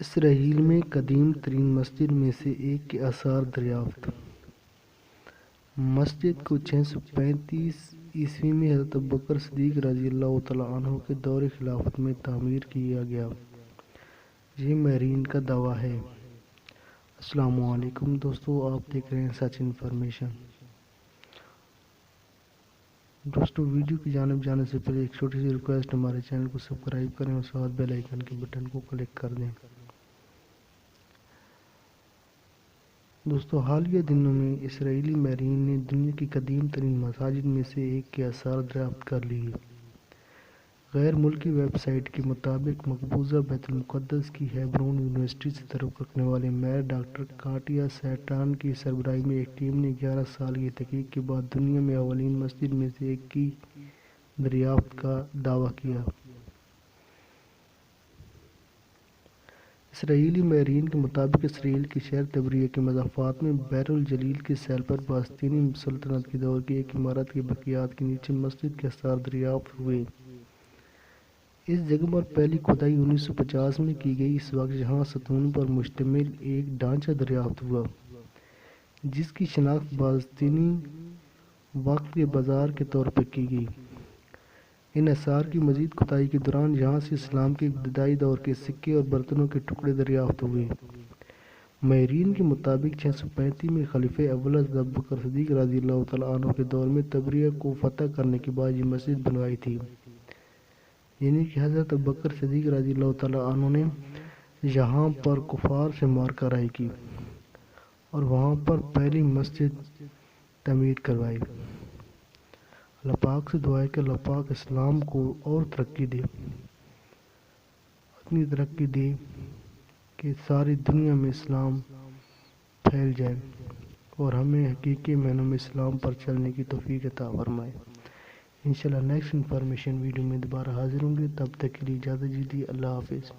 اسرائیل میں قدیم ترین مسجد میں سے ایک کے آثار دریافت۔ مسجد کو 635 عیسوی میں حضرت ابوبکر صدیق رضی اللہ تعالیٰ عنہ کے دور خلافت میں تعمیر کیا گیا۔ یہ ماہرین کا دعویٰ ہے۔ السلام علیکم دوستو، آپ دیکھ رہے ہیں سچ انفارمیشن۔ دوستو، ویڈیو کی جانب جانے سے پہلے ایک چھوٹی سی ریکویسٹ، ہمارے چینل کو سبسکرائب کریں اور ساتھ بیل آئیکن کے بٹن کو کلک کر دیں۔ دوستو، حالیہ دنوں میں اسرائیلی ماہرین نے دنیا کی قدیم ترین مساجد میں سے ایک کے آثار دریافت کر لیے۔ غیر ملکی ویب سائٹ کے مطابق مقبوضہ بیت المقدس کی ہیبرون یونیورسٹی سے تعلق رکھنے والے ماہر ڈاکٹر کاٹیا سیٹان کی سربراہی میں ایک ٹیم نے 11 سال کی تحقیق کے بعد دنیا میں اولین مسجد میں سے ایک کی دریافت کا دعویٰ کیا۔ اسرائیلی ماہرین کے مطابق اسرائیل کے شہر تبریہ کے مضافات میں بحر الجلیل کے ساحل پر فلسطینی سلطنت کے دور کی ایک عمارت کے بقیات کے نیچے مسجد کے آثار دریافت ہوئے۔ اس جگہ پر پہلی کھدائی 1950 میں کی گئی، اس وقت یہاں ستون پر مشتمل ایک ڈھانچہ دریافت ہوا جس کی شناخت فلسطینی وقت کے بازار کے طور پر کی گئی۔ ان آثار کی مزید کھدائی کے دوران یہاں سے اسلام کے ابتدائی دور کے سکے اور برتنوں کے ٹکڑے دریافت ہوئے۔ ماہرین کے مطابق 635 میں خلیفہ اول حضرت ابوبکر صدیق رضی اللہ تعالیٰ عنہ کے دور میں تبریہ کو فتح کرنے کے بعد یہ مسجد بنوائی تھی، یعنی کہ حضرت ابوبکر صدیق رضی اللہ تعالیٰ عنہ نے یہاں پر کفار سے مارکہ رائی کی اور وہاں پر پہلی مسجد تعمیر کروائی۔ اللہ پاک سے دعا ہے کہ اللہ پاک اسلام کو اور ترقی دے، اتنی ترقی دے کہ ساری دنیا میں اسلام پھیل جائے اور ہمیں حقیقی معنوں میں اسلام پر چلنے کی توفیق عطا فرمائے۔ انشاءاللہ نیکسٹ انفارمیشن ویڈیو میں دوبارہ حاضر ہوں گے، تب تک کے لیے اجازت دیجیے۔ اللہ حافظ۔